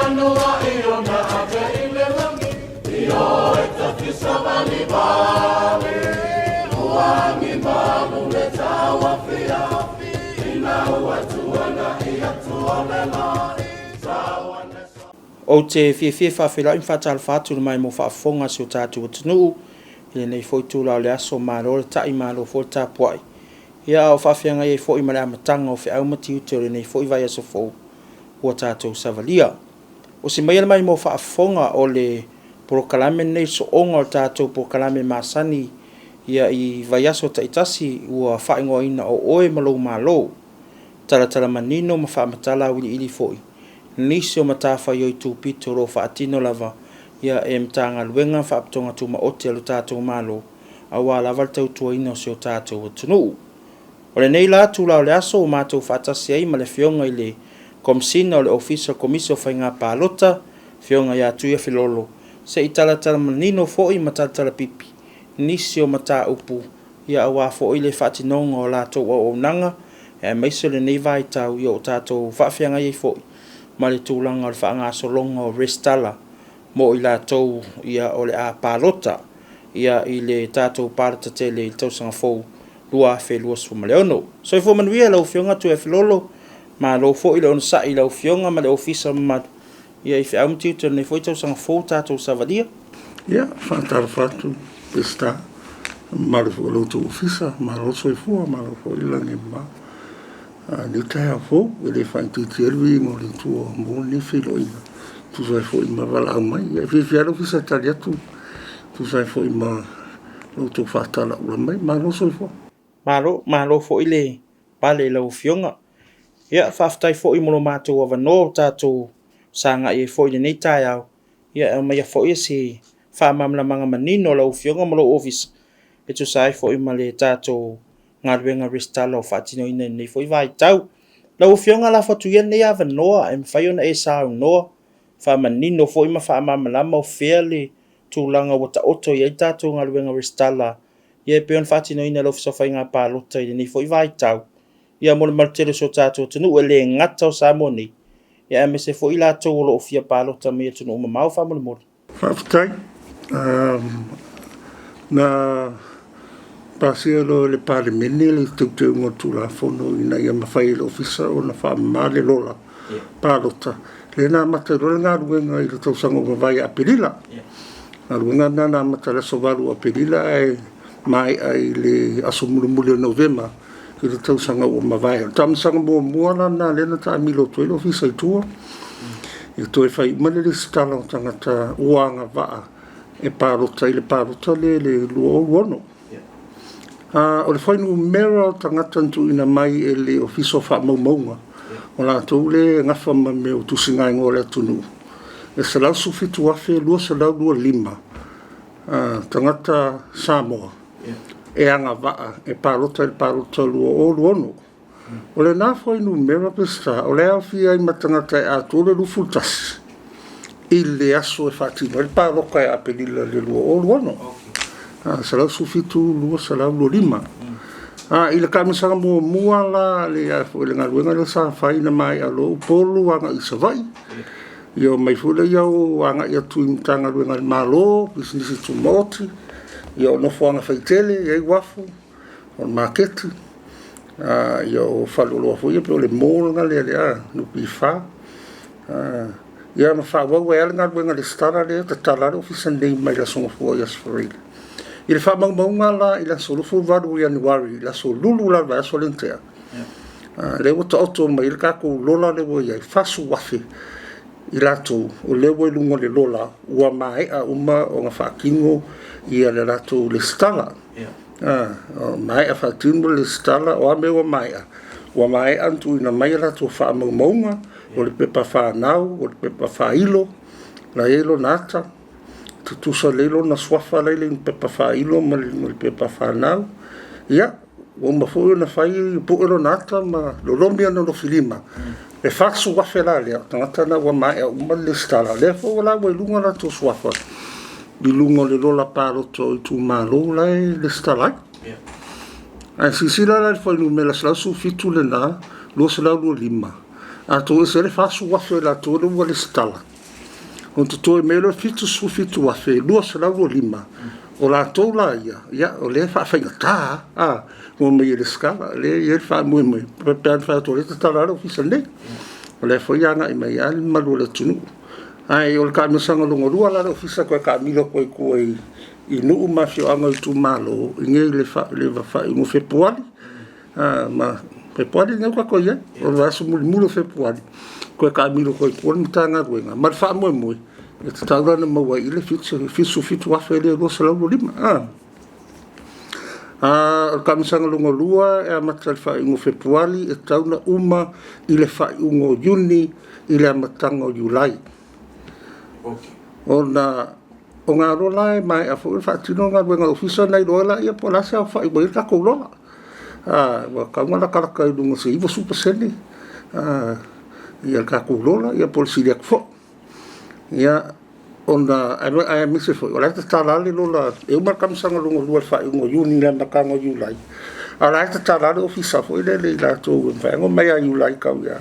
anoa I ona aga'i le langi I o e tafi Savali vale Uangi malu le tāua whiawhi Ina ua tuana I atu o le lai O te whiawhia whawhirai whatal whāturu mai mo whaafonga si o tātua atunu'u I nei foi tūlau le aso mālo le tai mālo fo le tāpuai. Ia o whawhianga i foi ma le amatanga o whiau matiu te o le nei foi vai aso fo ua tātou Savalia. O si mai mai mo whaafonga o le porokalame nei so onga o tātou porokalame masani ia I vai aso Tuto'atasi ua whaingoa ina o OE ma lou mālō. Talatala manino ma whaamatala wili ili foi. Nisi o matawhai o I tūpito ro whaatino lava ia e mtanga luenga whaapatonga tuma ote alu tātou mālo a wā lava tau tua ina o se o tātou atunu'u. O le nei la tūlau le aso o mātou whaatasi ai ma le fionga I le Komesina o le Ofisa Komisi o Faigā Palota fionga ia Tuiafelolo se I talatala manino fo'i ma talatala pipi nisi o Matā'upu ia a wā fo'i le whaatinonga o lātou o nanga e maiso le nei vai tau ia o tātou whaafianga i fo'i ma le tūlanga o le whaangasolonga o Lesitalaina mo I lātou ia o le a Palota ia I le tātou Palota tele I tausanga fou lua fe lua sumaleono. So I fo manuia lau fionga Tuiafelolo ma lau fo I le onsa I lau fionga ma le Ofisa ma ia I whiau mtiu te nei fo I tausanga fou tātou Savali. Ia, whaatara whatu, pesta, ma le fo lau tau Ofisa, ma lau soi fua, ma lau fo ilangi ma. Ni tai a fo, ele whaintiti erwi ngō le tua mō ni whilo ina. Tu sai fo I ma wala au mai, e whiawhia Ofisa tari atu, tu sai fo I ma lau tau whaatara ura mai, ma lau soi fua. Ma lau fo I le pale lau fionga. Ia, whaftai fo I mono mātou awa no tātou sanga I fo I le nei tai au. Ia, mai a fo I si whaamamla manga manino lau fionga mo lau Ofisa. E tu sai fo I ma le tātou ngaruenga restala o whaatino ina nei fo I vai tau. Lau fionga la whatuia nei awa noa, e mwhaiona e sāu noa. Whaamanino fo I ma whaamamalama o whea le tūlanga wata oto I ei tātou ngaruenga restala. Ia peon whaatino ina lau Ofisa Faigā Palota I nei fo I vai tau. Ia mo le martelo so tātou atunu'u e le ngata o Samoa nei. Ia me se fo I lātou o lo Ofisa Palota me atunu'u mamau whaamole. Whaafitai, na pasia lo le pare mene le Teuteuga Tulafono ina ia mawhai le Ofisa o na whaamale lola Palota. Le nā mata role ngā ruenga I le tausanga o Vaega apirila. Ngā ruenga nā mata le sovalu apirila ai mai ai le aso mulimuli o Novema I le tausanga o Vaega. Tamasanga mua na lena ta amilo toi le Ofisa I tua. I toi whai umane le sitala o tangata uanga waa e Palota I le Palota le lua o luono. O le whainu mera o tangata ntu ina mai e le Ofisa o whaamaumaunga. O la tau le ngafa ma me o tusingai ngō le atunu'u. E salau sufitu afe lua salau lua lima. Tangata Samoa. E anga waa e Palota lua o luono. O le nā whainu mera pesta, o le awhia I matangata e ato le lufutasi. I le aso e whaatino, le Palota e apelila le lua o luono. Salau sufitu lua salau lua lima. I le kamisanga mua la le ngā ruenga le sa whaina mai alo upolu anga I Savali. Ia mai fula iau anga ia tui mtanga ruenga le mālō, business tumoti. Ia o nofo anga whaitele, ia I wafu, o marketi. Ia o whaloloa fo ia pe o le mōranga le nupi wha. Ia ma whawau e ale ngā ruenga le stara le ta talare Ofisa nei mai la songa fua ia sfarele. I le whaamaumaunga la I la solufu varu Januari, I la solulu la vai aso lentea. Le wata oto mai le kako lola le wo iai, whasu wafi I lato o le wo lungo le lola, ua mai a uma o ngā whaakingo I le lato le stala. Mai a whaakingo le stala, o ame ua mai a. Ua mai antu ina mai lato whaamaumaunga, o le pepa whaanau, o le pepa whailo, la elo nata. Tutusa leilo na swafa leile in pepa whailo ma le pepa whanau. Ia, o mawhoi na whai puero nata ma lolomia na no filima. Le whaksu wafe la lea, tangata na wa mai a uma le stala. Le fo wala wa ilunga na to swafa. Ilunga le lola Palota I tu mālo lai le stala. Ai sisila la le whainu me la slausu fitu le nā, lua salau lua lima. A to e se le whaksu wafe la to le ua le stala. o te toi melo fitu su fitu afe lua se lau lima o la tola ia o le fa fainga ta o me le skala le fa mo mo pe fa to le tala ofisa nei o le foi anga I mai al malu le tunu ai o le ka mesanga longo lua la ofisa ko ka milo ko I nu ma fio anga tu malo nge le fa mo Fepuari ma Fepuari ne ko ia o la su mulo Fepuari ko ka milo ko mtanga ruenga ma fa mo mo e te tāura na maua I le fitu afe le rosa lau lima. O kamisanga longo lua e a matai whai ungo Fepuari e tauna uma I le whai ungo Juni I le amatanga o Julai. O ngā rola e mai a fo whaatino ngā ruenga ofisa nei rola ia po lasa o whai mai kako rola. Wa kaungana karaka I lunga se iwa supasene. Ia kako rola ia po le siriak fo. Ia ona ai mise foi ola ta talale lola e uma kamsanga longo lua fa ngo Juni la makango Julai ala ta talale ofisa foi le la to fa ngo mai Julai ka ia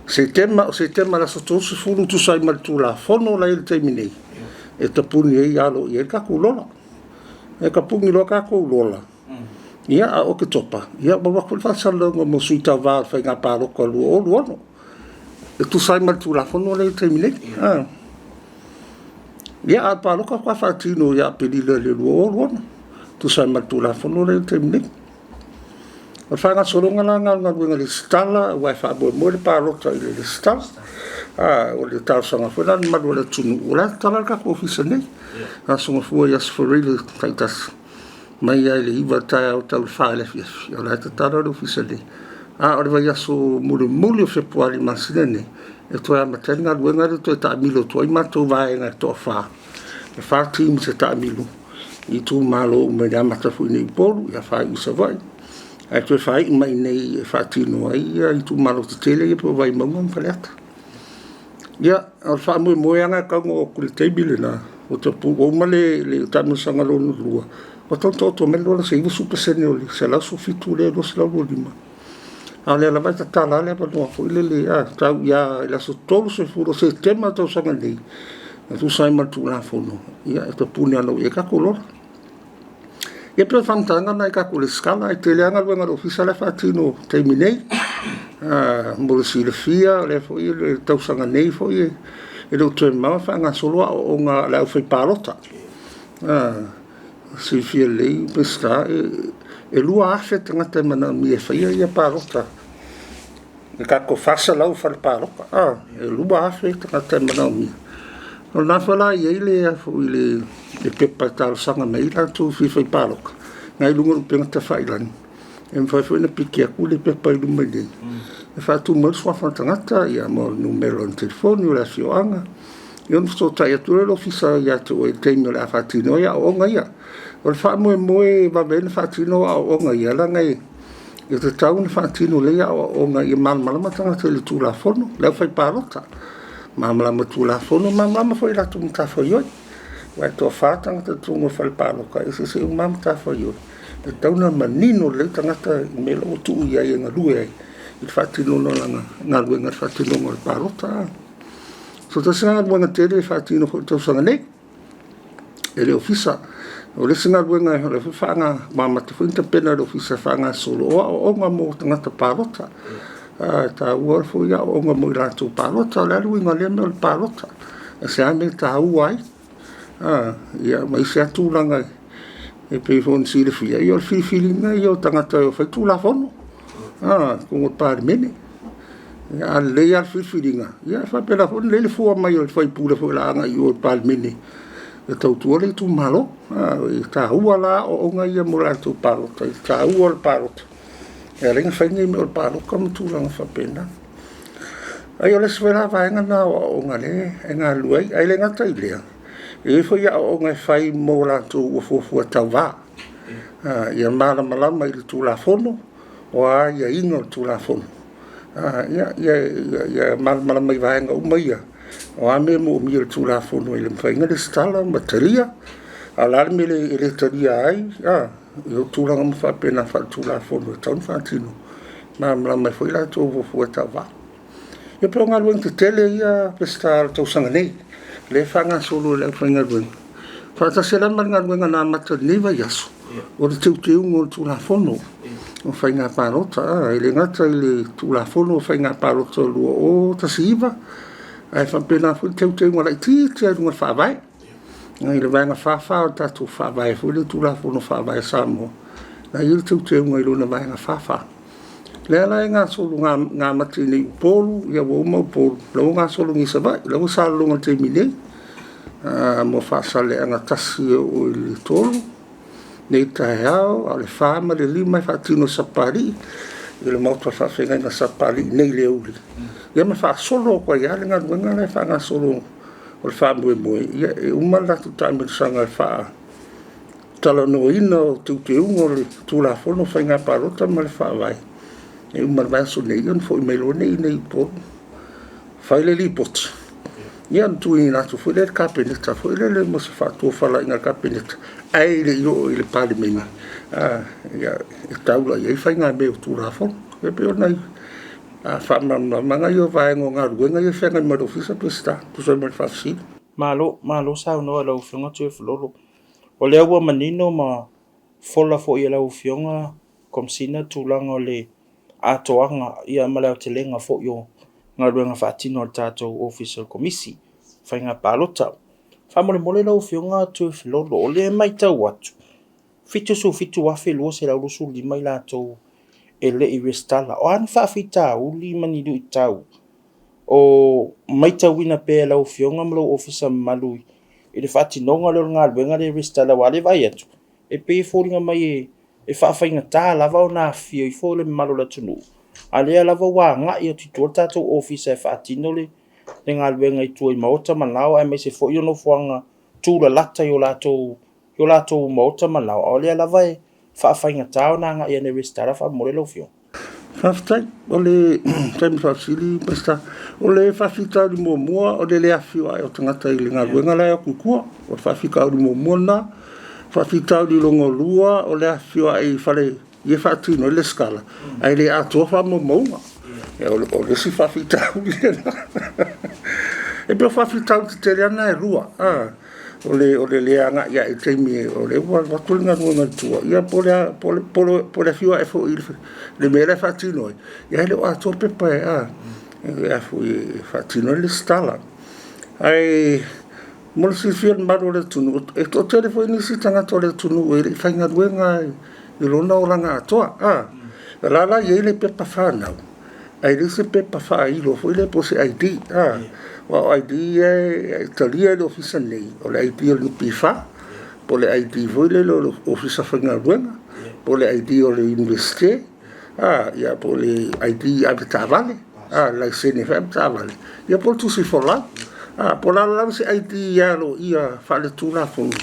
setema la soto se fulu tu sai mal Tulafono la il terminei e ta puni e alo ia ka kulola e ka puni lo ka kulola ia o ke topa ia ba ko fa salo mo suita va Faigā Palota o luono e tu sai mal Tulafono le terminei ia a Palota kwa fatino ia pedi le luono tu sai mal Tulafono le terminei o fa solonga la nga Lesitala wa fa bo mo le Palota I le Lesitala o le tau sanga foi na malu le atunu'u la tala ka Ofisa nei a songa foi as for really taitas mai ai le iwa tai au tau fa le fi o la tala le Ofisa nei o le vai aso mulu Fepuari masina nei e toi amatenga luenga le toi ta milo toi matou Vaega to fa e fa team se ta milo I tu malo me da mata fu nei polu ia fa I savai ai toi fa I mai nei fa tino ai I tu malo te tele e po vai mamam faleta ia al fa mo anga ka ngo ku le table na o te pu o male le tanu sanga lo lua o to me lo se I super senior se la so fitu le lo se la lima ale la vai tala le pa no foi le tau ia la so tolu se furo se tema to sanga nei tu sai mal Tulafono ia to punia no e ka kolor ia pe fantanga na ka ko le skala I te leanga lo ngalo ofisa le fatino terminei mo le silafia le foi le tau sanga nei foi e lo te ma fa nga solo o nga la Faigā Palota si fia lei pesta e lua afe tangata mana mi e faia ia Palota e ka ko fasa lau fa Palota e lua afe tangata mana mi o na fala ia le foi le pepa tal sanga mai la tu fi Faigā Palota ngai lungo pe ngata failani e mfa foi na piki aku le pepa I lumai dei e fa tu mo swa fa tangata ia mo numero on telefono la fioanga io non sto tai tu l'ofisa ia tu e tengo la fatino ia o ngaia o fa mo va bene fatino o ngaia la ngai io te tau na fatino le ia o ngaia mal matanga te Tulafono la Faigā Palota mal Tulafono mal foi la tu mta foi oi wa to fatanga te tu mo Faigā Palota e se mam ta foi oi e tau na manino le tangata me lo tu ia nga lue il fatino no nga lue nga fatino mo Palota so ta sanga buanga tele fatino ko to sanga nei e le ofisa o le sanga buanga le fanga mama te funta pena le ofisa fanga solo o nga mo tangata Palota ta ua fo ia o nga mo la tu Palota la lu nga le mo Palota se ame tāua ai ia mai se atulanga e pe fon sile fia io filinga io tangata o fai Tulafono con par mene ia le ia filinga ia fa pela fon le fo mai o fai pula fo la nga io par mene e tau tuole tu malo e tāua la o nga ia mo la tu Palota e tāua o Palota e ringa fai ngai me o Palota kam tulanga fa pena ai o le svela Vaega na o nga le e nga luai ai le nga tai lea e foi ia o nga fai mo la tu o fo tauva ia malama I le Tulafono o ia ingo Tulafono ia malama I Vaega uma ia o ame mo mi le Tulafono I le mfainga le stala mataria ala me le taria ai io tulanga mo fa pena fa Tulafono tau fatino malama foi la tu o fo tauva Ia pe ngā luenga te tele ia pesta al tausanga nei. Le whanga solo le whainga luenga. Whātase la ngā luenga nā mata newa yasu. O le Teuteuga o le Tulafono. O Faigā Palota. I le ngata i le Tulafono o Faigā Palota lua o tasiva. Ai whampena fu Teuteuga lai ti ai runga whawai. I le vaenga whawha o tatu whawai. Fu le Tulafono whawai Samoa. Na i le Teuteuga i luna vaenga whawha. Le ala ngā solo ngā mati nei upolu, ia wa uma upolu. Lau ngā solo ngi savai, lau sa longa te minei. Mo whaasale anga tasi o ili tolu. Nei tae au, a le whaama le lima i whaatino sapari. I le mautua whaafenga ngā sapari nei le uli. Ia me wha solo o kwa ia le ngā ruenga le wha ngā solo o le wha mue mue. Ia e umalatu taimiri sanga le wha. Tala no ina o Teuteuga o le Tulafono Faigā Palota ma le wha vai. E umarwa so nei on foi melo nei po fai le lipot ia tu ina tu foi le capeneta foi le mo se fa tu fala ina capeneta ai le io il parlemento ia taula ia fai nga me tu rafo e pe onai fa manga io vai nga ruenga ia fenga ma ofisa pesta tu so me fa si malo sa no lo fionga Tuiafelolo o le ua manino ma fola fo ia lo fionga Komesina Tulaga le atoanga ia malau te lenga fo yo ngā ruenga whaatino al tātou Ofisa Komisi Faigā Palota whamole lau whionga Tuiafelolo o le mai tau atu fitu wafelua se lau lusu li mai lātou e le i restala o anu whaafita uli manidu i tau o mai tau ina pēr lau whionga malau Ofisa malui i le whaatinonga leo ngā ruenga le restala wa le vai atu e pē fōringa mai e whaafainga tā lava o nā fio i fōle malo la atunu'u. A lea lava wā ngā i o tutua tātou Ofisa e whaatino le ngā luenga i tua i maota manao ai mai se fo i ono fuanga tūla lata i o lātou maota manao. A lea lava e whaafainga tā o nā ngā i ane restara whaamore lau fio. Whaftai, o le taimi whaasili pesta, o le whawhita uri mua o le afio ai o tangata i le ngā luenga lai a kukua, o whawhika uri mua nā, whawhitau di longo lua o le afio ai whare i e whaatino i le skala. Ai le atua whamo maunga. O le si whawhitau i e na. E pio whawhitau te tere ana e rua. O le leanga ia e teimi o le watulinga runga tua. Ia po le fiwa e fo i le mele whaatino i. Ia le o atua pepa e ia fo i whaatino i le stala. Ai... Molo si fian maro le tunu. E to tere foi nisi tangata le tunu. E whainga ruenga i lona o ranga atoa. Lala i le pepa whanau. Ai le se pepa whailo. Foi le po se ID. Wa o ID e talia le ofisa nei. O le ID o le pifa. Po le ID foi le ofisa whainga ruenga. Po le ID o le universite. Ia po le ID a Savali. Lai sene wha Savali. Ia po tu si fola. Po la la se ai ti ia lo ia fa le Tulafono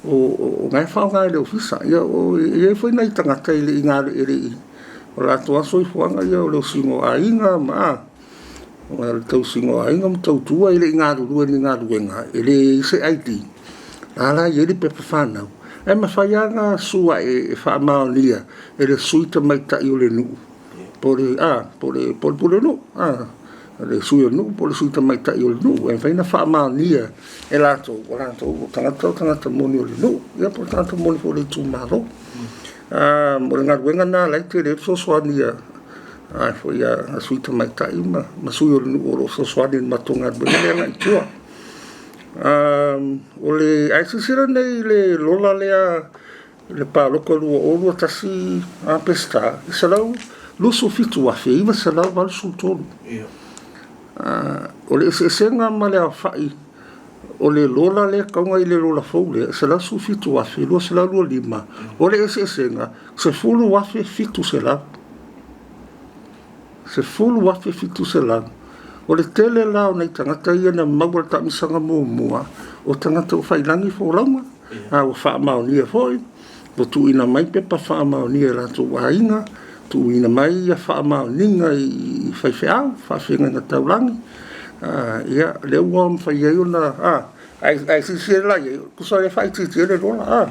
o ngai fa ngai le ofisa ia o ia foi nai tangata ile inga ile i o la tua soi fuanga ia o le singo ainga ma o le tau singo ainga mo tau tua ile inga ruenga ile se ai ti ala ia le pepe fana e ma fa ia nga sua e fa maonia ele suita mai ta i o le nu por le nu le suia nu po le suita mai ta i o le nu e whaina wha maonia e lato tangata moni o le nu ia po tangata moni po le tū maro mo le ngā ruenga nā lai te le sosoania ai fo ia a suita mai ta i ma sui o le nu o lo sosoania mato ngā ruenga le ngai tua o le aisisira nei le lola lea le pāloko lua o lua tasi a pesta i salau lusu fitu wafe iwa salau walu sultonu o le esenga ma le awhai o le lola le kaunga i le lola fau le se la su fitu wafe lua se la lua lima o le esenga se fulu wafe fitu se la o le tele la o nei tangata ia na maua ta misanga mua o tangata o whailangi fo launga o wha maonia foi o tu ina mai pepa wha maonia la tu wainga tu ina mai ia wha maoninga i whaiwheau whawhenga na taulangi ia leo ua mwhai ei ona ai sisire la ia kusa e whai titi le rola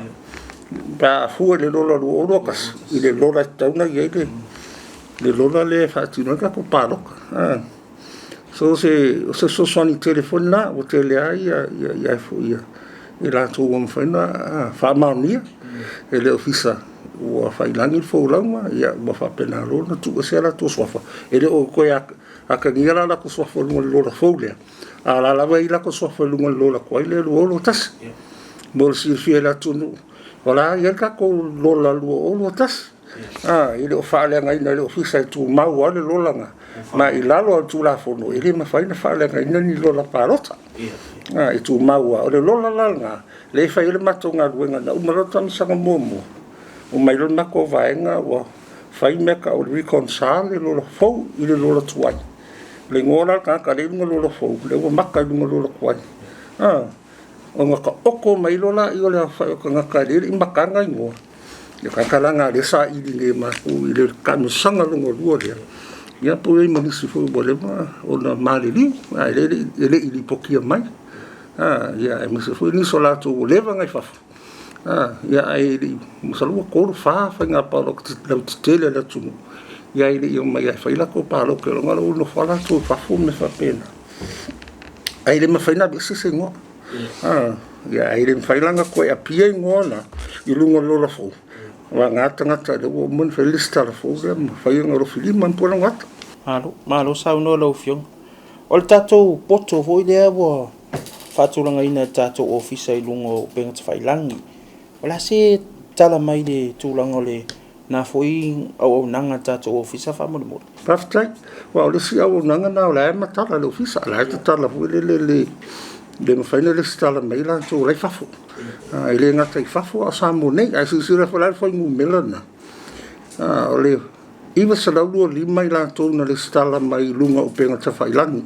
pa fua le rola rua o rokas i le rola tauna i ei le rola le whaatino ka po paroka So se soani telefoni na o te lea ia fo ia i rātou o mwhaina whamaunia e le ofisa ua whailangi whaulaunga ia ua whapena rona tuka se ala tō swafa e le o koe aka ngira la ko swafa lunga lola whaulea a la lawa i la ko swafa lunga lola koe le luolo tasi mo le sirfia la tunu wala ia ka ko lola luolo tasi i le o whaaleanga ina le ofisa i tū mau ale lola nga ma i lalo al Tulafono e le mawhaina whaaleanga ina ni lola Palota i tū mau o le lola langa le whai le matonga ruenga na umarota misanga momo o mai lona ko vaenga o whai meka o reconcile le lola fau i le lola tuai le ngora ka le lunga lola fau le o maka lunga lola kuai o ngaka oko mai lola i o le whai o ka ngaka le i makanga i ngoa ia kakalanga le sa i le maku i le kamusanga lunga lua lea ia po e manisi fo bo le ma o na mali li ele i li pokia mai ia e misi fo ni sola tu leva ngai fa ia ai li musalu ko fa nga pa lo le tele la tu ia ile i mai fa ila ko pa lo ke lo ngalo no fa la tu fa fu me fa pena ai le ma fa ina bi se ngo ia ai le fa ila nga ko e pia ngona i lunga lo la fo wa ngata le o mun felistar fo ma fa ia ngaro filima po la ngata malo sau no lo fiong o tatou poto foi le wa fatulanga ina tatou ofisa i lungo penga tfailangi wala se tala mai le tulanga le na foi au nanga tatou ofisa fa mo mo paftai wa le si au nanga na la ma tala le ofisa la tala foi le mawhaina le stala mai la tō lai fafo ele ngata i fafo a Samoa nei ai sisira whalai whai ngu mela na o le iwa salaulua lima i la tō na le stala mai lunga o penga ta whailangi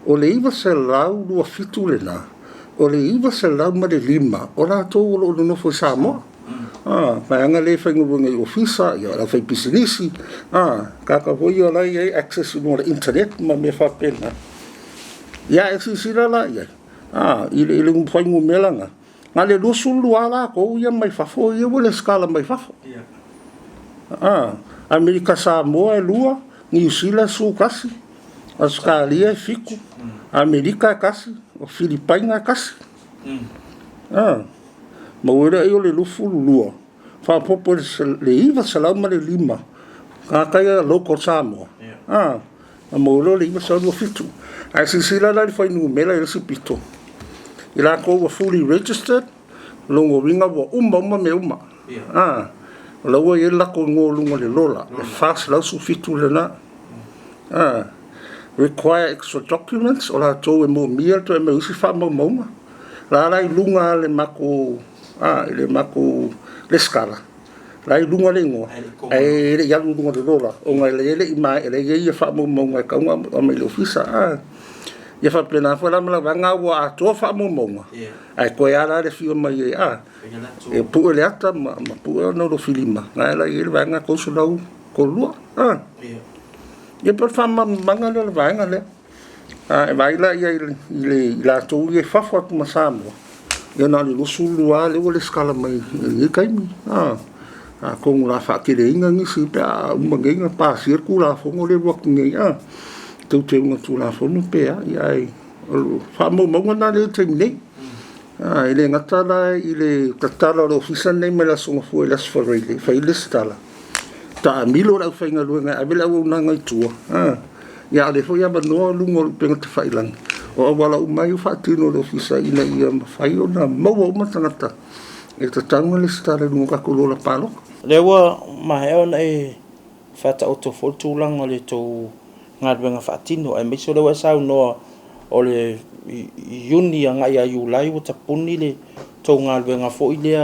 o le iwa salaulua fitu le na o le iwa salau ma le lima o la tō o lo nofo i Samoa mai anga le whai ngu i Ofisa i la whai pisinisi kaka hoi o lai ai access i le internet ma me whapena ia e sisira la ia ile ngwhai ngu melanga nga le lusu lua la ko ia mai fafo ia wale skala mai fafo Amerika Samoa e lua New Zealand su kasi Australia e fiku Amerika e kasi o Filipaina e kasi ma wera e o le lufu lua fa popo le iwa salama le lima kakaya local Samoa ma wera le iwa salama fitu ai sisila la foi no mela ele se pito ila ko fully registered longo ringa wa uma me uma lo ia la ko ngolunga le lola le fast la su fitu le na require extra documents ola to e mo mia to e mo si fa mo mo la lunga le mako le scala la lunga le ngo ai le ya lunga le lola o ngai le i mai le ia fa mo ngai ka o mai le ofisa ia fa plena fa la vanga wa to fa mo ai ko ya la le fio mai e pu le ata ma pu no lo filima ngai la ia vanga ko so lau ko lua ia per fa manga le vanga le vai la ia le la to ia fa fa ma Samoa ia na le sulua le o le skala mai ia kai mi ko la fa ke le inga ni si pa uma pa circula fo le rock ngai Teuteuga Tulafono pea ai fa mo na le terminate ile ngata la ile tatala lo ofisa nei me la songa fu le sfarele fa ile stala ta milo la fa nga luenga abela u na ngai tua ya le fo ya ba no lungo penga te failan o wala u mai fa tino lo ofisa ina ia fa yo na mo ma tangata e tatanga le stala lungo ka ko la palo le wa ma he ona e fa ta auto fo tulanga le to ngadwenga fatino e miso le wasa no o le yuni nga ia yulai o tapuni le to ngadwenga fo ile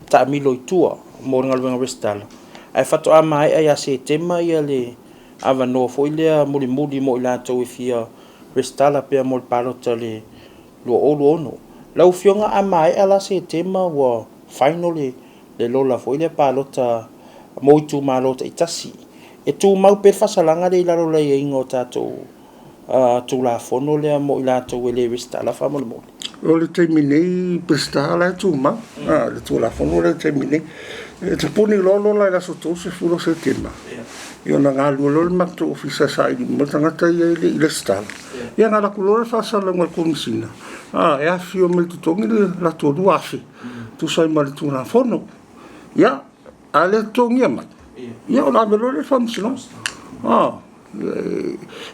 ta milo tua mo ngadwenga restala ai fato ama ai se tema ia le ava no fo ile muli mo ila to fia restala pe mo Palota le lo ono la ufionga ama ai ala se tema wa finally le lola fo ile Palota mo tu malota itasi e tu mau pe fasalanga le la rola e ingo tato Tulafono le mo ila to le restala fa mo o le terminei prestala tu ma le Tulafono le terminei te puni lolo la so to se fulo se tema io na ngalu lolo makto ofisa sai di mo tangata ile stal ia ngala kulore fa sa la Komesina e afio me tutongi la to duafi tu sai mal tu na fono ia ale tongi ma ia ona me lolo fa msino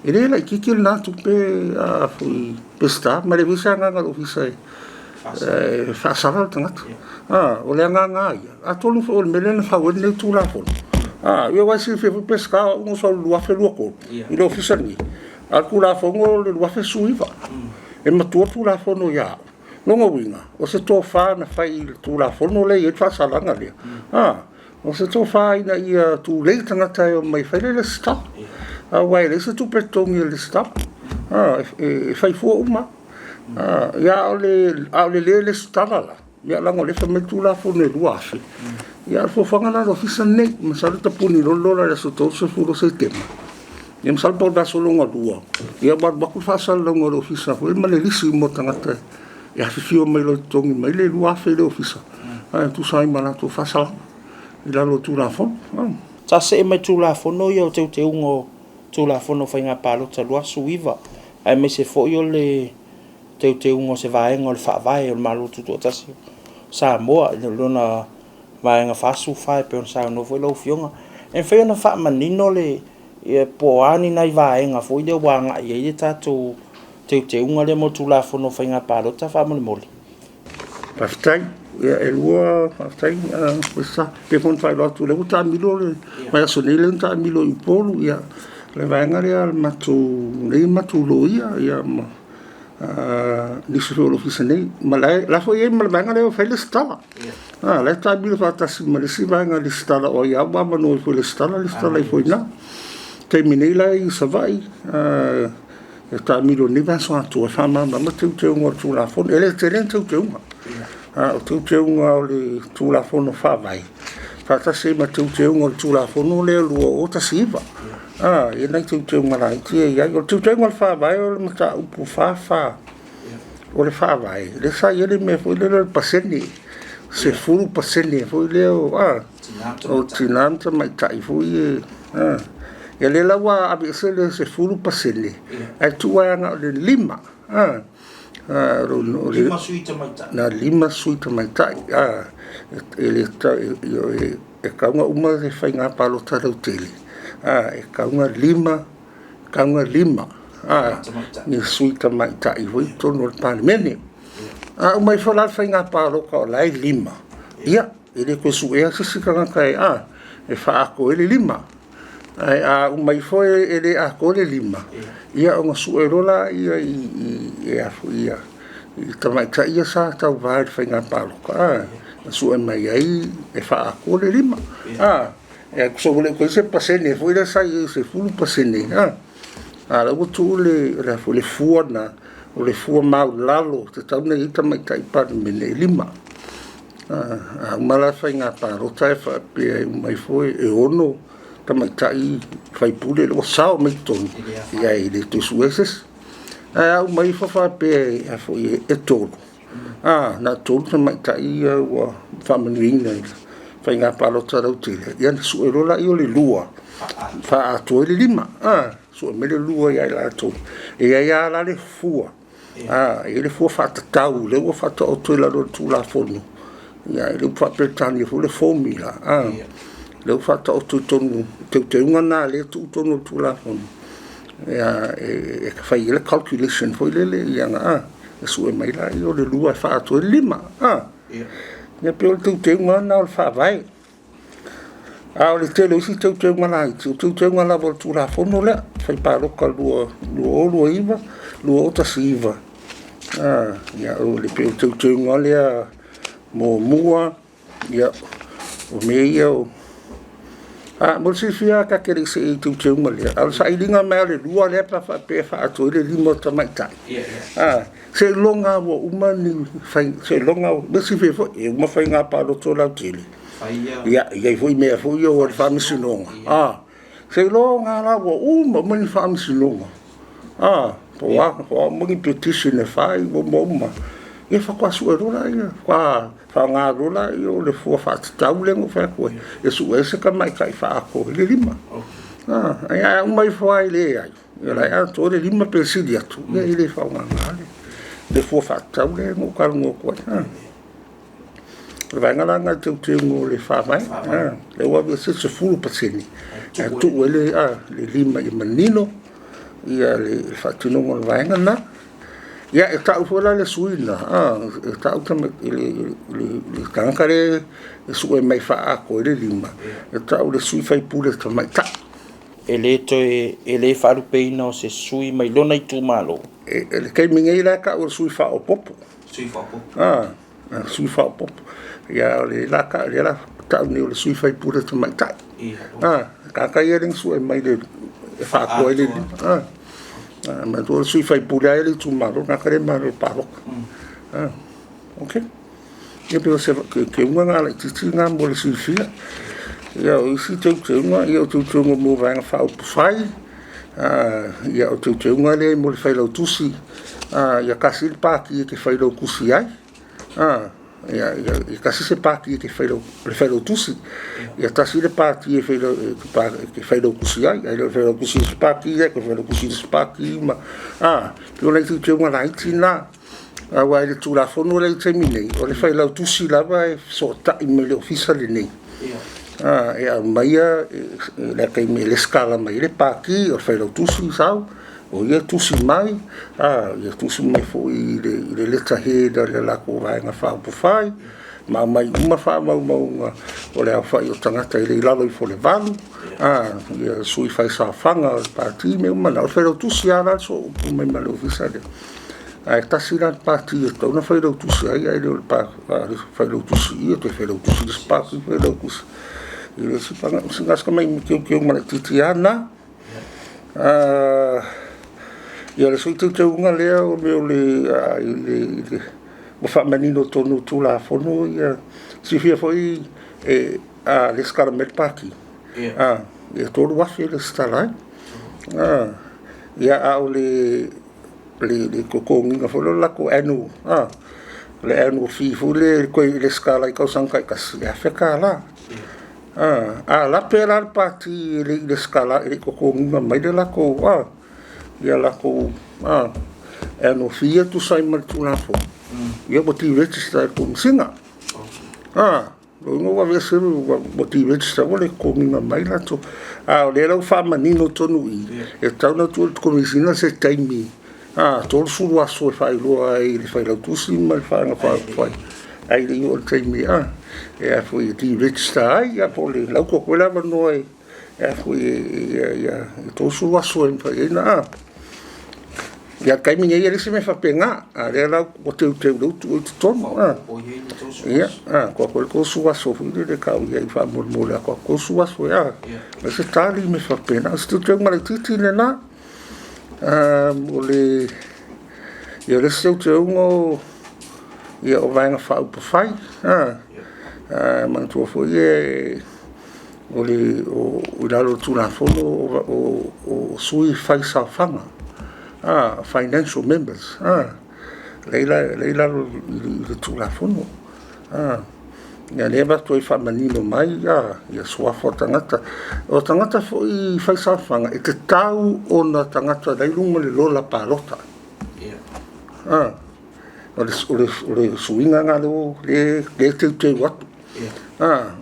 ele la kikil na tu pe a fui pesta ma le visa nganga ofisa fa sa la tangata o le nganga ia a tolu fo le mele fa wone Tulafono io wasi fe pesca un so lua fe luoko il ofisa ni al Tulafono le lua fe suiva e ma tu Tulafono ia non o winga o se to fa na fai il Tulafono le e fa salanga le o se to fa ina ia tu le tanga tai mai fai le sta wai le se tu petongi le sta e fai fu uma ia le sta la ia lango le fa me Tulafono e luafi ia fo fanga na ofisa nei ma sa ta puni lolo la so to se fu se tema ia ma sa po da solo ngua ia ba ku fa sa lo ngoro ofisa fo ma le lisi mo tangata ia fio mai lo tongi mai le luafi le ofisa tu sai mana tu fa sa ila lo Tulafono ta se mai Tulafono yo Teuteuga Tulafono Faigā Palota lua suiva ai me se fo yo le Teuteuga se Vaega o le whaavae o le malo Tuto'atasi Samoa i lona Vaega fasu fai pe on sa no foi lo fionga en fe na fa manino le e poani nai Vaega foi de wanga i tatu Teuteuga le mo Tulafono Faigā Palota fa mo moli pastai ia e lua pastai sa pe fon fai lo tu le ta milo le ma so le ta milo i polu ia le Vaega le al matu lo ia ma nisolo ofisa nei ma la foi ma Vaega le fai le stala la ta bil fa ta si ma le si Vaega le stala o ia ba no foi le stala i foi na terminei la i Savali ta milo ni va so tu fa ma Teuteuga Tulafono ele Teuteuga o Teuteuga o le Tulafono fa vai fa ta se ma Teuteuga Tulafono le luo o ta siva e nei Teuteuga la ia o Teuteuga fa vai o Matā'upu fa o le fa vai le sa ele me foi le paseni se fulu paseni foi le o tinanta mai tai foi e le lawa abi se fulu paseni ai tu anga le lima lima suita mai tai ele e kaunga uma se Faigā Palota rau tele e kaunga lima ni suita mai tai foi tono panemene mai fola Faigā Palota lai lima ia ele ko su e se kanga kai e fa ko ele lima ai mai foi ele a ko ele lima ia o su e rola ia ia tamai tai ia sa tau vai Faigā Palota su e mai ai e fa ko ele lima e so vole ko se pasene foi la sai se fulu pasene la tu le fuana o le fua mau lalo te tau nei tamai tai pa me lima mala Faigā Palota fa pe mai foi e ono tamai tai fai pule lo sao mai ton ia ile tu sueses mai fa pe foi e tolo na tolo tamai tai wa fa manuina Faigā Palota rau tele ia su e rola io le lua fa atu le lima su me le lua ia la to ia la le fua ele fua fa tau le o fa to la Tulafono ia ele fa pretani fu le formula le fa to tonu Teuteuga na le tonu Tulafono ia e fa ile calculation foi le ia su e mai la io le lua fa atu le lima ia pe o Teuteuga na o fa vai o le tele usi Teuteuga na Teuteuga na o Tulafono le fai paroka lua iva lua o tasiva ia o le pe o Teuteuga le mo mua ia o meia o mo se fia ka kere se Teuteuga le al sa ilinga me le lua le pa fa pe fa atu le limo tamai tai se longa wo uma ni fai se longa me se fe fo e uma Faigā Palota la tele ia foi me foi o famisi longa se longa la wo uma me famisi longa po mo ni petition e fai wo mo e whakasu e rola ia, whangā rola i o le fua whātatau le ngō whakoe, e su e se ka mai kai whaako, le lima. Ai ai mai whai le ai, e lai a tō le lima pesidi atu, e le whaunga ngāle, le fua whātatau le ngō karungo koe. Le vaenga langa Teuteuga ngō le whamai, le wabi se fulu paseni, e tu e le lima i manino, ia le whatunongo le vaenga na, ia e tau fora le suina, e tau tama le kankare, e su e mai whaako e le lima, e tau le sui whai pule tamai ta. E le toi, e le wharupeina o se sui mai lona i tū malo. E le kei mingei la ka o sui wha o popo. Sui wha o popo. Sui wha o popo. Ia le la ka, le la tau ni o le sui whai pule tamai ta. Kakai e ring su e mai le whaako e le lima. Ma tu sui fai pula ele tu malo na kare malo paroka. Okay. Ia pe se ke unga ngala titi nga mo le sui fia. Ia o isi Teuteuga, ia o Teuteuga mo vanga whao pufai. Ia o Teuteuga le mo le whailau tusi. Ia kasi le pāki e ke whailau kusi ai. Ia kasi se pāki e ke whailau tusi. Ia tasi le pāki e ke whailau kusi ai. Ia le whailau kusi se pāki e ke whailau kusi se pāki ma. Pio nei Teuteuga la iti na. Awa le Tulafono le te minei. O le whailau tusi lava e so tai me le Ofisa le nei. Ia maia le kai me le skala mai le pāki o whailau tusi sau. O ia tusi mai, ia tusi mai fo i le leta he da le lako vaenga whaupufai, ma mai uma wha maunga o le au whai o tangata i le ilalo i fo le valu, ia sui whai sa whanga o le pāti me umana, o whailau tusi ana so upu mai ma le Ofisa le. Ai tasi la pāti e tau na whailau tusi ai le whailau tusi i e te whailau tusi le spāki whailau tusi. I le sipanga, singaska mai keu mana titi ana, ia le sui Teuteuga lea o meo le mo whamanino tonu Tulafono ia sifia foi le skaramel paki. Ia tolu wafi le Lesitalaina. Ia au le kokonginga fo lo lako anu. Le anu fifu le koe le skala i kausankai kasi le afeka la. La pera le pati le skala le kokonginga mai le lako ia lako no fia tu sai mal tu lafo ia boti register Komesina no wa vese boti register ole kominga mai la to le lau fa manino tonu i e tau na tu Komesina se taimi tol sulu aso fa ilo ai le fa lau tu si mal fa nga fa ai le o taimi e foi ti register ai a pole lau ko la no e foi ia tol sulu aso en fa ina ia kai minga ia rese me whapenga, le la o Teuteuga tu tono. Ia, ko ko suaso fui le kau ia i whamormore ko suaso ia. Ma se tali me whapena, se Teuteuga mara titi le na. O le ia rese Teuteuga ia o vaenga whaupawhai. Mantua foi o le o lalo Tulafono o sui whai sa whanga. Financial members. Leila le Tulafono. Ia leva toi whamanino mai, ia suafo tangata. O tangata foi whai sa whanga, e te tau o na tangata leilunga le Lola Palota. O le suinga ngā leo, le Teuteuga atu.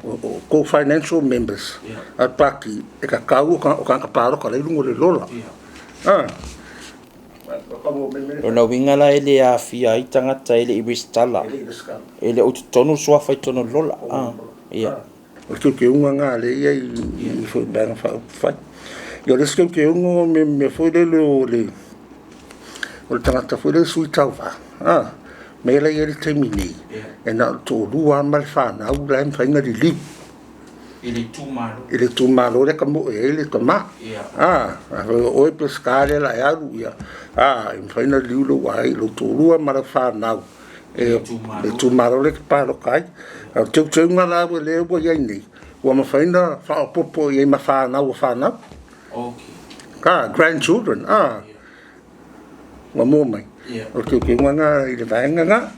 O co-financial members. A paki, e ka kau o ka paroka leilunga le Lola. Lona winga la ele a fia i tangata ele i wistala. Ele o tonu suafa i tono lola. Ia. O ke unga ngā le ia i foi banga whai. Ia le skeu ke unga me foi le o le tangata foi le sui tauwa. Me la ia le teimini. E na tō rua mal whanau la em whainga li li. Ele tūmaro. Ele tūmaro le ka mo ele ka ma. O e pescare la aru ia. Em whaina liulo wai lo tōrua mara whanau. E tūmaro le ka paro kai. Teuteuga la ua lea ua iai nei. Ua ma whaina whaopopo i ma whanau o whanau. Grandchildren. Ua mō mai. O Teuteuga ngā i le vaenga ngā.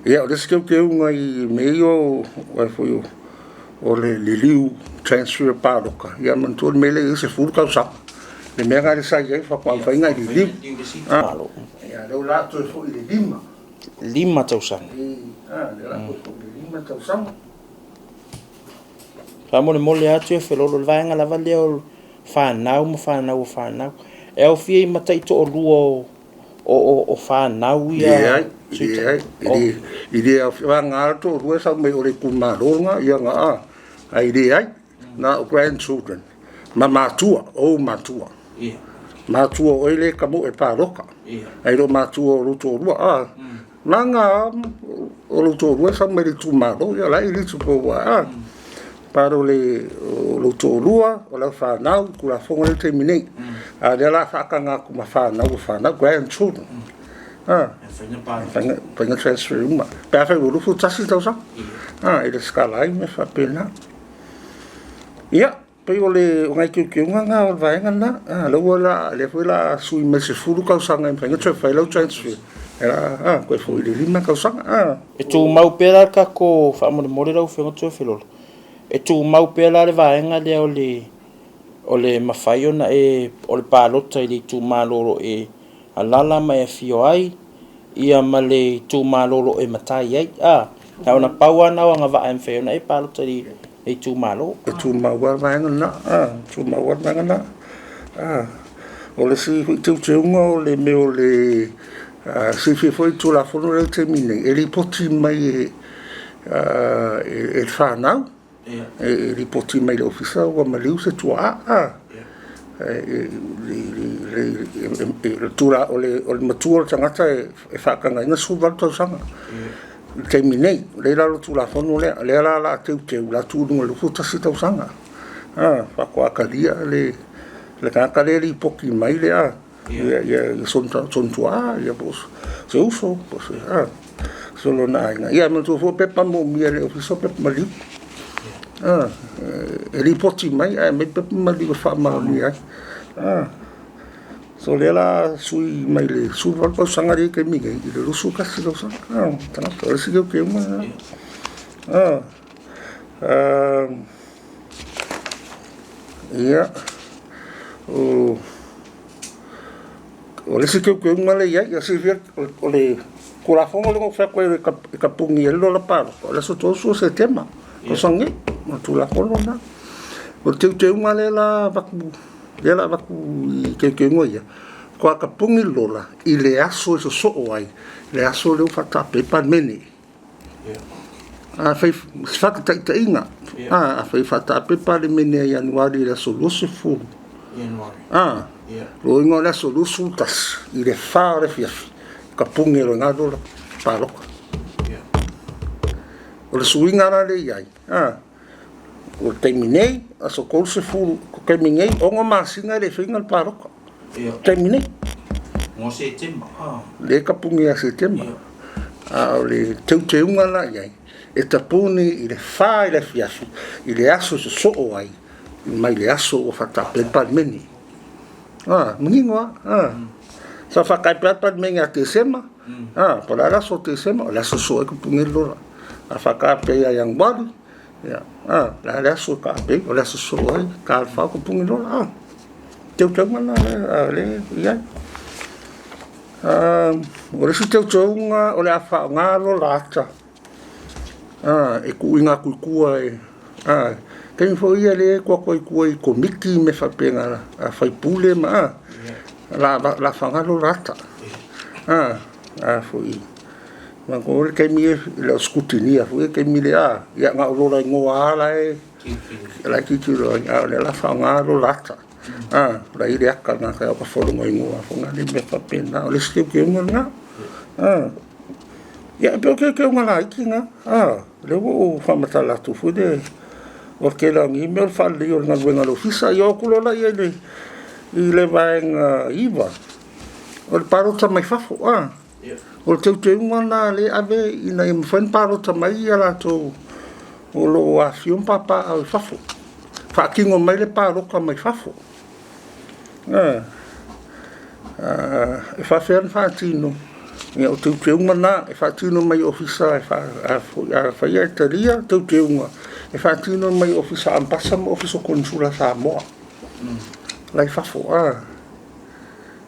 Ia, o le skeu ngai mei o foi o le liu transfer paloka. Ia mantua mele se fulu kausa. Le mea ngare sa iai whakawhai ngai li liu. Ia, leo la tu foi le lima. Lima tausanga. Le la tu foi le lima tausanga. Ka mole atu e whelolo le vaenga lava leo whanau ma whanau o whanau. E au fia I matai to o lua o whanau ia. Ide au whanga to o lua sa me o le kumaronga ia ngā a. Ai ide ai, na o grandchildren. Ma mātua, o mātua. Mātua o ele ka mo e pāroka. Ai ro mātua o luto o lua. Nanga o luto o lua sa me le tūmaro, ia lai li tupo wa. Paro le luto o lua, o lau whanau, kula fonga le te minei. A le la whakanga ku ma whanau, grandchildren. Whainga transfer uma. Pea whai urufu tasi tau sa. E le skalai me whapena. Ia, pei o le ngai kiukiunga ngā o vaenga na. Lau la, le fui la sui me se furu kausanga i whainga tue whailau transfer. Era, koe fui le lima kausanga. E tū mau pēra ka ko whaamone mori rau whenga Tuiafelolo. E tū mau pēra le vaenga le o le mawhai ona o le Palota I le tū māloro e alala mai afioga ia ma le tū māloro e matai ai. Nā ona pau ana o ngā vae mwhai ona e Palota I tū māloro. E tū maua vaenga na, tū maua vaenga na. O le si Teuteuga o le meo le si foi Tulafono le te mine. E li poti mai e whanau. E li poti mai le Ofisa o ma liu se tua le tura o le matua o tangata e whakanga ina suval tau sanga. Te minei, le la lo Tulafono le la Teuteuga la tūrunga le futasi tau sanga. Whakoakalia le kakale li poki mai le ia son tua ia bos. Se uso, bos solo na inga. Ia man tu fo pepa mo mia le Ofisa pepa maliu. E li poti mai, me pepa maliu whaamahoni ai. So le la sui mai le suval tau sanga le ke mingai, I le rusu kasi tau sanga. Tanata, o le sigeu ke uma. Ia, o le sigeu ke uma le ia, ia si via, o le kurafonga le ngofea koe e ka pungi e lo la paro. O le so tosu se tema, o sangi, o Tulafono na. O Teuteuga le la vaku, le la vaku I ke ngoia. Ko ka pungi lola I le aso so so ai. Le aso le fata pepa meni. Fai fata ta inga. Fai fata pepa le meni ai Januari le so lusu fu. Januari. Lo ingo le so lusu tas I le fa le fiafi. Ka pungi lo ngado paroka. O le suinga ra le ai. O te minei, aso kol se fu ko ke minei ongo masinga le finga le paroka. Te minei. Ngo se tema. Le ka pungi a se tema. O le Teuteuga la iai. E tapuni I le fa I le fiafi. I le aso se soo ai. Mai le aso o fata pepa meni. Mingingoa. Sa whakai pepa meni a te sema. Pora la so te sema. La so so e ka pungi lora. A whakai pea yang wari. La le aso ka pe. O le aso so ai. Ka alfa ka pungi lora. Teuteuga la le iai. O le si Teuteuga o le awha ngā lo lata. E kuinga kuikua e. Kei fo ia le kua kua I komiki me whapenga a whaipule ma. La whanga lo lata. Fo I. Ma ko le kei mi le skutinia fo kei mi le ia ngā urola I ngoa ala e. La kikiro le la whanga lo lata. La I le aka nga kai o ka wholunga I ngoa fo ngā le me whapena. O le siu ke unga nga. Ia peo ke unga la iki nga. Le o whamata la tu fu de. O ke langi me o whali o ngā ruenga lo Ofisa. I o kulola I le vaenga iwa. O le Palota mai whafo. O le Teuteuga na le ave ina I mwhain Palota mai I ala to o lo afion papa au whafo. Whakingo mai le Palota mai whafo. E whawhean whaatino Ia o Teuteuga na e whaatino mai ofisa e whaia e taria Teuteuga. E whaatino mai ofisa ambasa ma ofisa konsula Samoa. Lai whafo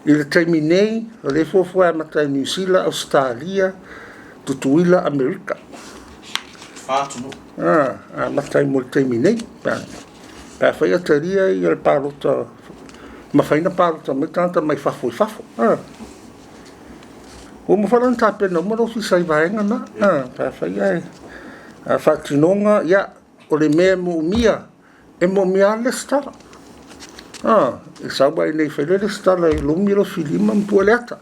I le taimi nei, le fofua e matai New Zealand, Australia, tutuila Amerika. Atunu'u. Matai mo le taimi nei. Pa whaia taria I le Palota, ma whaina Palota mai tanta mai whafo I whafo. O mo whalan tāpena mo ofisa I Vaega na. Pa whaia whaatinonga, ia, o le mea mo umia, e mo mea le stara. E sawa I nei whaile le stara I lumi lo filima mpua leata.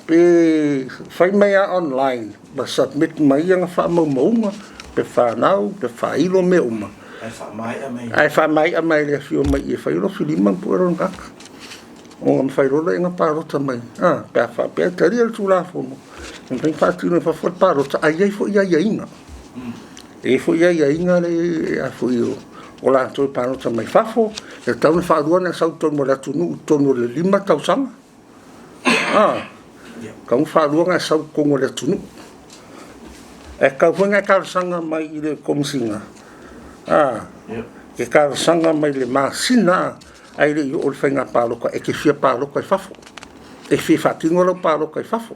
Pe whai mai online, ba submit mai anga wha maunga, pe whanau, pe whailo me uma. Ai whamai a mai le fio mai I whailo filima mpua ron kaka. O am whairola inga Palota mai. Pe a wha, pe a taria le Tulafono. E pai whaatino whafua Palota, ai ai fo ia inga. E fo ia inga le a fo io. O la toi Palota mai whafo, e tauna whaaruana sau tono le atunu'u tono le 5 tausanga. Kau whaaruanga sau kongo le atunu'u. E kau huenga karasanga mai I le Komesina. E karasanga mai le masina, ai le o le Faigā Palota, e ke fia Palota I whafo. E fia whatingo lau Palota I whafo.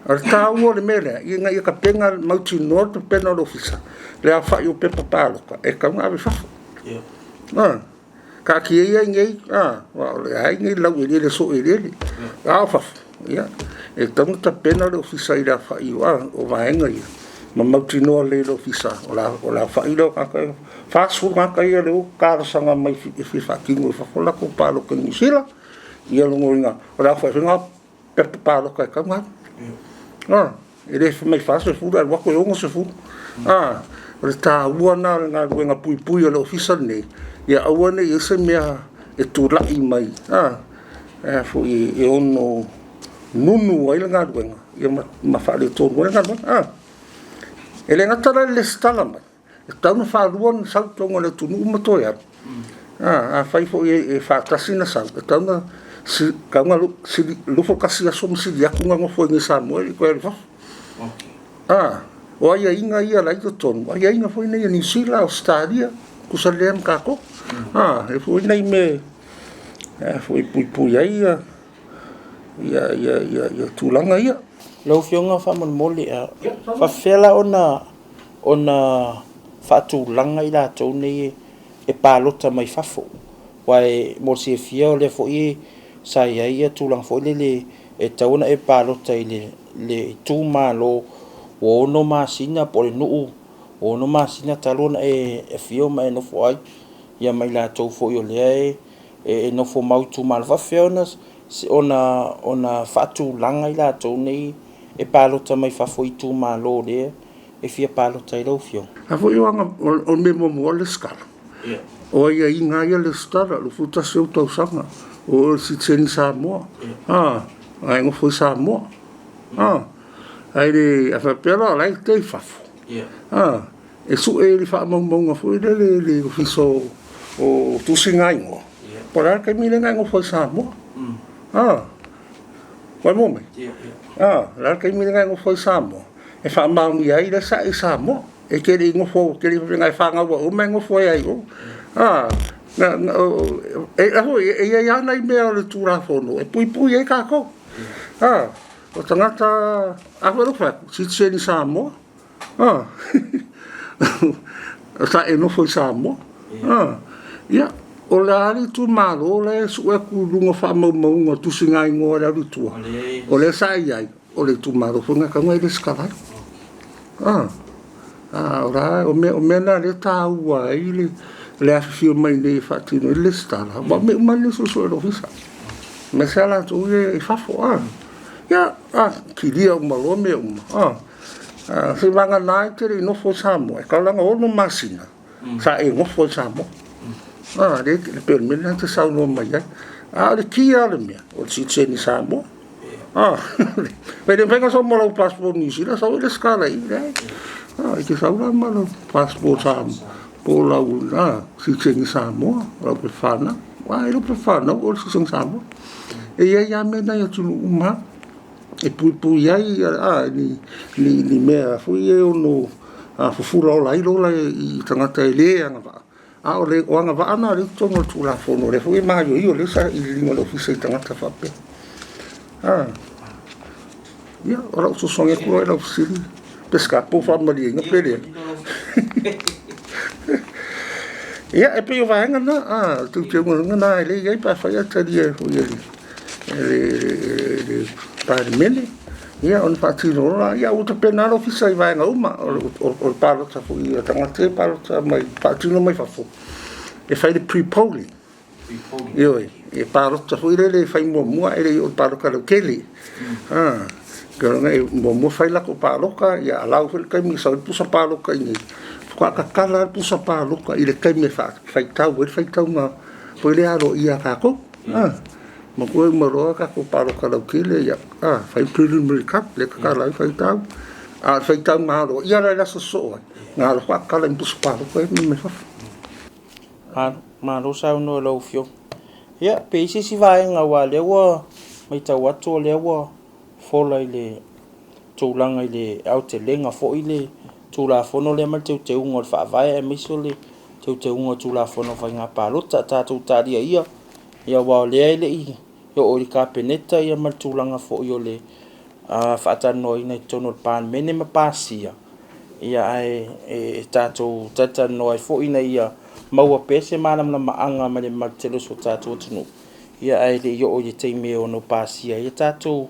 Ar tāua le mele, I ka penga mautinoa te pena o Ofisa. Le a whai o pepa Palota, e kau ngā whafo. Ka ki ia ngei, le ai ngei lau I le so I le. Whafo, ia. E tangu ta pena le Ofisa I la whai o Vaega ia. Ma mautinoa le Ofisa, o la whai leo kaka. Whāsuru kaka ia leo, kārasanga mai I whakingo I whakola ko Palota New Zealand. Ia longo inga, o la whai whinga pepa Palota I kau ngā. E le mai whaase fura, wako ongo se fura. O le tāua na ngā ruenga pui o le Ofisa nei. Ia aua nei e se mea e tūlai mai. Fo e ono nunu ai le ngā ruenga. Ia ma whaale tōnu ai ngā ruenga. E le ngatara le Lesitala mai. E tauna whaaruan sau tonga le atunu'u matoi anu. A whai fo e whaatasi na sau. E tauna kaunga lufo kasi asom siri aku ngā ngofo ingi Samoa I koe rifafo. O aia inga ia laito tonu. Aia inga fo ina ia New Zealand, Australia, kusa lea mkako. E fo ina I me, fo I pui ai ia tūlanga ia. Lau fionga whamanmoli whawhela ona whaatūlanga I rātou nei e Palota mai whafo. Wai mo se fia o le fo I sa ia tūlanga fo le e tauna e Palota I le tū mālo o ono masina po le nuu o ono masina talona e fio mai no fo ai ia mai rātou fo I o lea e no fo mau tū mālo whawheona ona whaatūlanga I rātou nei e Palota mai whafo I tū mālo lea e fia Palota I lau fio. A fo I wanga o me mo le skala. O ia inga ia le stara, lo futa se o tausanga. O si teni Samoa. Ai ngofo I Samoa. Ai le a whapela lai te whafo. E su e li wha maunga fo I le ofiso o tusinga ingo. Pora kai mire ngai ngofo I Samoa. Wai mome? La kai mire ngai ngofo I Samoa. E wha maungi ai le sa I Samoa. E kere ngofo, kere ngai whangawa o mai ngofo ai o. E ia ana I mea o le Tulafono. E pui e kako. O tangata awero whaku, si tseni Samoa. O ta e nofo I Samoa. Ia, o le ari tu malo, le su e ku lunga wha maunga tusinga ingoa le aru tua. O le sa iai, o le tu malo, whunga kanga I le skalai. Ora, o me na le tāua I le afio mai nei whaatino I le stala. Wa me umane so e Ofisa. Me se ala tu e whafo, Ia, ki lia o malo me uma. Se wanga nai tere I nofo Samoa. E kaulanga ono masina. Sa e nofo Samoa. Le permena te sau no mai ai. Le ki ale mea. O si tseni Samoa. Pede venga so malo passport New Zealand. Sau ele skala I. E ke sau la malo passport Samoa. Po lau, si tseni Samoa. Lau pe whana. Wa e lo pe whana. O si tseni Samoa. E ia mena I atunu'u ma. e pui ai ni mea fui e ono fufura o lai lola I tangata e le anga va o le o anga va ana le tongo Tulafono le fui maio io le sa I linga le ofisa I tangata fape ia ora o songe ko era ofisiri pesca po fa mali nga pele ia e pe o va nga na tu te nga na le ia pa fa ia tadi e fui le parimene ia on patino la ia o te penalo ofisa I vai nga uma o Palota fui ia tangata Palota mai patino mai fafo e fai le pre-polling io e Palota fui le fai mua e le o Palota lo keli Kalau ngai mo fai la ko Palota ia lau fel kai mi sa pusa Palota ini kwa ka kala pusa Palota I le kai me fai tau ma foi le aro ia ka ko ma ko mo ro ka ko Palota lo kele ia fai preliminary cup le ka la fai tau ma ro ia la so nga lo kwa kala pusa Palota me fa ma ro sa no lo fio ia pe si vai nga wa le wa mai tau atu le wa fola I le tūlanga I le au te lenga fo I le Tulafono le mal Teuteuga o le whaavai e miso le Teuteuga o Tulafono Faigā Palota tātou tāria ia wao lea le I o le kapeneta ia mal tūlanga fo I o le whaatanoa ina I tono le pāmene ma pāsia ia e tātou tatanoa I fo ina ia maua pese mānamna maanga ma le mal teloso tātou atunu'u ia le I o le teime o no pāsia ia tātou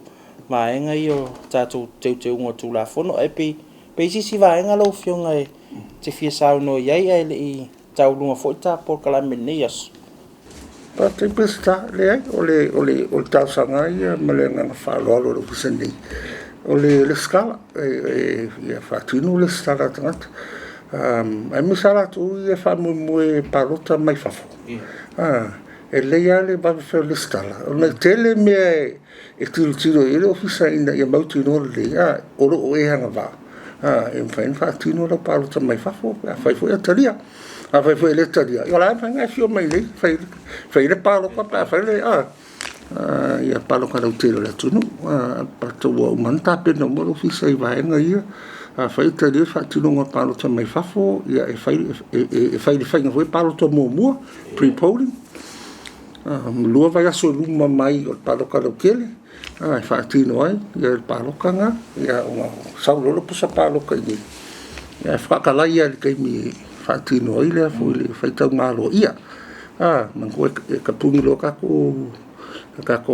maenga I o tātou Teuteuga o Tulafono e pe si vaenga lo fionga e te fia sao no iai le I taulunga fo I tāpol kalamene ias pa te pesta le ai o le tausanga ia ma le ngana whaaloalo lo kusani o le skala ia whaatinu le skala tangata ai misala tu ia whamumue Palota mai fafo e leia le bawhewh le skala o na tele mea e tiro ele ofisa ina ia mautu no le o hanga va e mfain whaatinu la Palota mai fafo a whaifo ia taria a whaifo ele taria i ola e fio mai le whai le Palota pa whai le ia Palota rau tero le tunu pataua umanta pena mo ofisa I vaenga ia a whai taria whaatinu ngā Palota mai fafo ia e whai le whainga hoi Palota mua pre-polling lua vai Aso Lua mai o Palota rau kele ai whaatino ai ia le Palota nga ia o saulolo pusa Palota ini ia whakalai ia le kaimi whaatino ai lea fo le whaitau malo ia mango e kapungi lo kako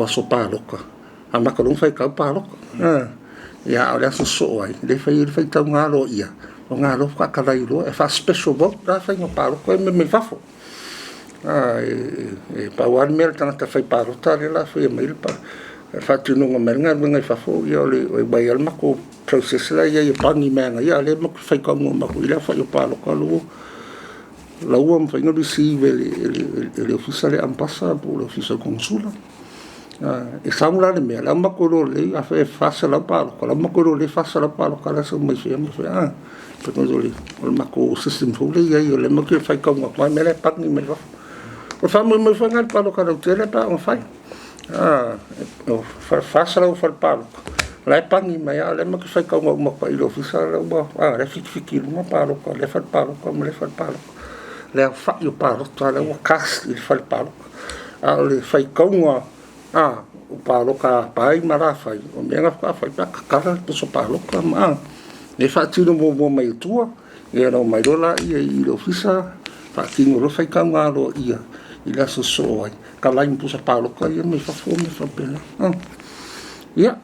Aso Palota a makarong whaikau Palota ia o le aso so ai le whaitau malo ia o ngalo whakalai lo e wha special vote la whainga Palota e me whafo e pauan mea tangata whai Palota le la whai mail pa whatununga merenga runga I whafo ia o le wai al mako process la ia I pangi meanga ia le mako whaikaunga mako I le whai o Palota luo laua mwhainga receive le ofisa le ampasa po le ofisa konsula e samula le mea lau mako ro le a whai whasa la Palota lau mako ro le whasa la Palota la sa mai whai pekando le o le mako system fo le ia I o le mako whaikaunga mai mele pangi me whafo o whamu mai whangar Palota rau tere pa o whai o whasa lau whai Palota lai pangi mai a le maki whaikaunga umapa I lo ofisa lau le whiki luma Palota le whai Palota ma le whai Palota le au whai o Palota le ua cast I le whai Palota le whaikaunga o Palota pai mara whai o meanga whai pa kakara puso Palota le whaatino mo mai utua e rau mai rola ia I lo ofisa whaatino ro whaikaunga ro ia I la so ai ka lai pusa Palota ia me fafo me fapena ia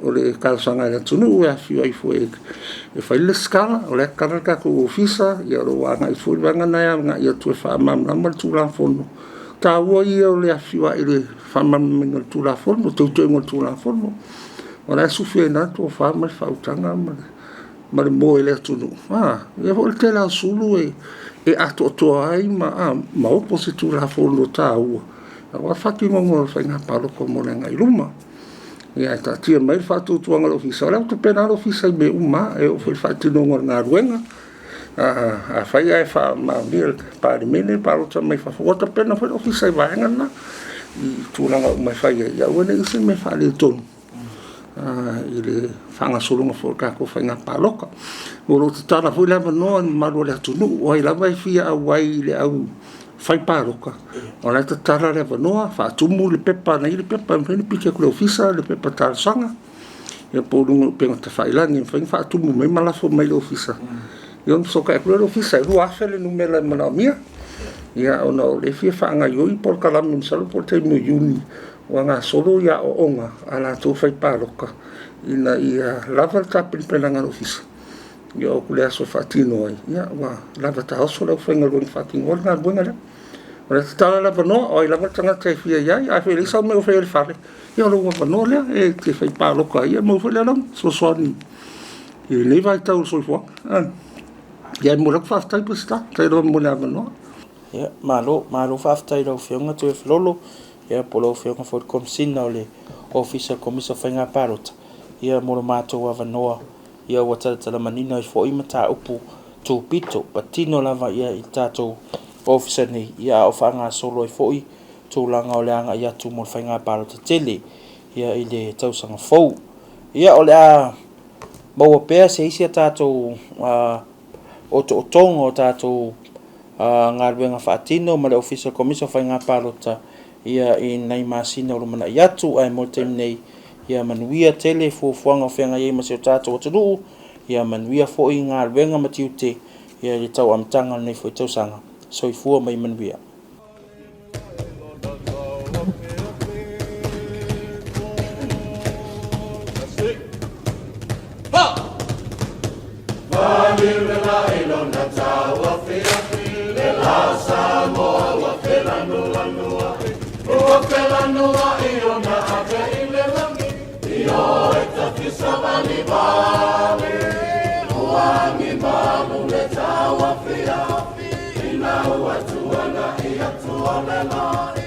o le kalsanga le tunu e fio ai foi e fai le skala o le karaka ko ofisa ia ro anga I foi vanga na nga ia tu fa mam na mal Tulafono tāua ia o le afio ai le fa mam me Tulafono Teuteuga Tulafono o le sufi na to fa mal fautanga ma le mo ele tunu ia o le tela sulu e ato ai ma o se Tulafono tāua wa faki mo Faigā Palota mo le ngai luma ia ta tia mai fatu tuanga lo ofisa la to pena lo ofisa me uma e o foi fatu no nga ruenga a fai ai fa ma mir pa de mene Palota mai fa o to pena foi ofisa vai nga na I Tulaga mai fai ia o ne se me fa le ton i le whangasolonga fo kako Faigā Palota. O ro te tara hui lava noa ni maru le atunu'u o ai lava i fia au ai le au fai Palota. O lai te tara lava noa, whaatumu le pepa na i le pepa mwheni pike kule Ofisa, le pepa tarasanga. Ia pōrunga penga te whailangi, whaatumu mai malafo mai le Ofisa. Ia on soka e kule le Ofisa, e rua afele numela mana o mia. Ia ona o le fia whaanga ioi por kalami msalo por te mo Juni. Wa ngā solo ia o onga ala tō fai Palota. Ina ia lava tapin penanga Ofisa. Ia o kule aso whaatino ai. Ia wa lava ta hoso lau whainga luenga whaatino. Ora ngā buenga lea. Ora te tala lava noa, o ai lava tangata e fia iai, a whele isau me o whele whare. Ia o lunga wanoa lea, e te fai Palota ia mo whele alam, so soani. I nei vai tau soifua. Ia mo rak whaftai pasta, tai roa mo lea wanoa. Ia, malo whaftai rau whionga Tuiafelolo. Ia polo whionga for Komesina o le Ofisa Komisi Faigā Palota. Ia moro mātou a wanoa. Ia ua taratala manina i fo i Matā'upu tū pito. Patino lava ia i tātou Ofisa nei. Ia o whaanga solo i fo i Tulaga o le anga i atu mo Faigā Palota tele. Ia i le tausanga fou. Ia o le a maua pēr se isi a tātou o tonga o tātou ngā ruenga whaatino ma le Ofisa Komisi Faigā Palota. Ia i nei masina o mana i atu ai mo te nei. Ia manuia tele fuafuanga o whenga iei maseo tātou atunu'u. Ia manuia fo i ngā ruenga matiu te. Ia i tau amtanga nei fo i tausanga. So i fua mai manuia. Samoa Whapelanua I ona aga'i le langi I oe tati Savali vale Uangi malu le tāua whiawhi I nau atuana I atuana lai